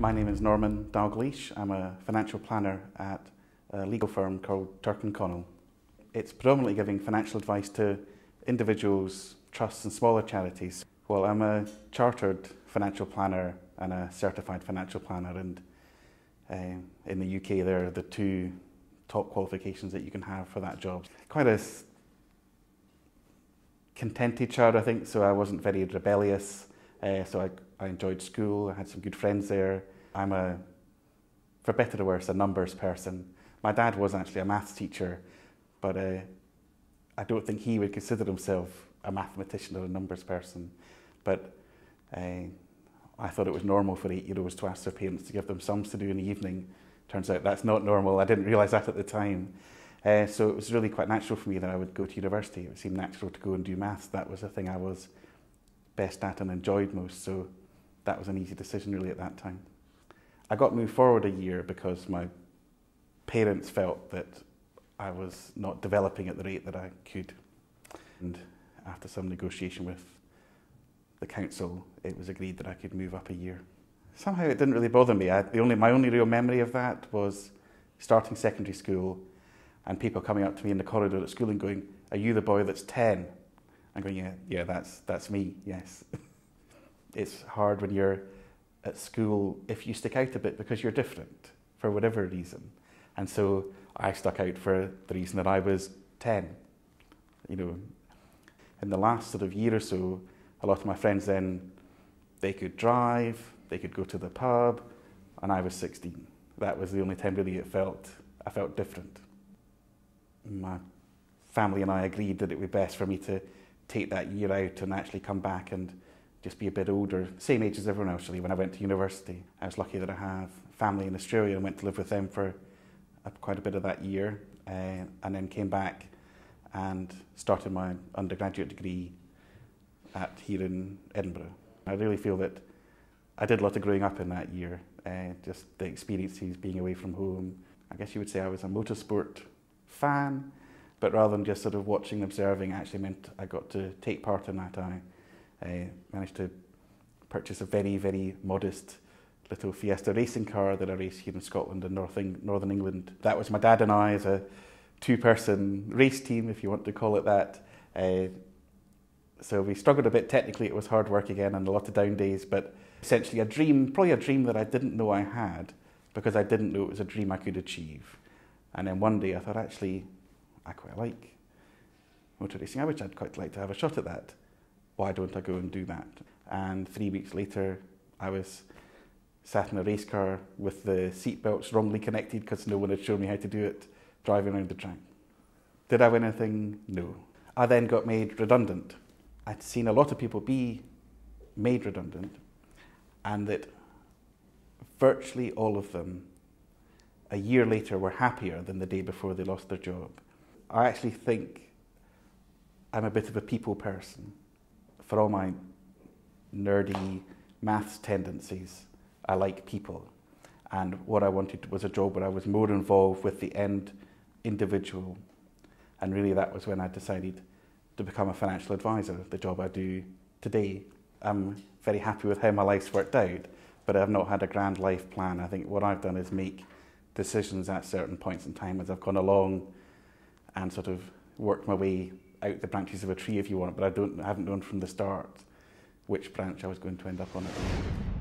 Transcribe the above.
My name is Norman Dalgleish. I'm a financial planner at a legal firm called Turk & Connell. It's predominantly giving financial advice to individuals, trusts and smaller charities. Well, I'm a chartered financial planner and a certified financial planner, and in the UK they're the two top qualifications that you can have for that job. Quite a contented child, I think, so I wasn't very rebellious. So I enjoyed school, I had some good friends there. I'm for better or worse, a numbers person. My dad was actually a maths teacher, but I don't think he would consider himself a mathematician or a numbers person. But I thought it was normal for 8-year-olds to ask their parents to give them sums to do in the evening. Turns out that's not normal. I didn't realise that at the time. So it was really quite natural for me that I would go to university. It seemed natural to go and do maths. That was the thing I was best at and enjoyed most, so that was an easy decision really at that time. I got moved forward a year because my parents felt that I was not developing at the rate that I could, and after some negotiation with the council it was agreed that I could move up a year. Somehow it didn't really bother me. My only real memory of that was starting secondary school and people coming up to me in the corridor at school and going, "Are you the boy that's 10? I'm going, yeah, that's me, yes. It's hard when you're at school if you stick out a bit because you're different for whatever reason. And so I stuck out for the reason that I was 10. You know, in the last sort of year or so, a lot of my friends then, they could drive, they could go to the pub, and I was 16. That was the only time really I felt different. My family and I agreed that it would be best for me to take that year out and actually come back and just be a bit older, same age as everyone else really. When I went to university, I was lucky that I have family in Australia and went to live with them for quite a bit of that year, and then came back and started my undergraduate degree here in Edinburgh. I really feel that I did a lot of growing up in that year, just the experiences being away from home. I guess you would say I was a Motorsport fan, but rather than just sort of watching and observing, it actually meant I got to take part in that. I managed to purchase a very, very modest little Fiesta racing car that I race here in Scotland and Northern England. That was my dad and I as a two-person race team, if you want to call it that. So we struggled a bit technically. It was hard work again and a lot of down days, but essentially probably a dream that I didn't know I had because I didn't know it was a dream I could achieve. And then one day I thought, actually, I quite like motor racing. I wish I'd quite like to have a shot at that. Why don't I go and do that? And 3 weeks later, I was sat in a race car with the seat belts wrongly connected because no one had shown me how to do it, driving around the track. Did I win anything? No. I then got made redundant. I'd seen a lot of people be made redundant, and that virtually all of them, a year later, were happier than the day before they lost their job. I actually think I'm a bit of a people person. For all my nerdy maths tendencies, I like people. And what I wanted was a job where I was more involved with the end individual. And really that was when I decided to become a financial advisor, the job I do today. I'm very happy with how my life's worked out, but I've not had a grand life plan. I think what I've done is make decisions at certain points in time as I've gone along and sort of worked my way out the branches of a tree, if you want, but I haven't known from the start which branch I was going to end up on at the end.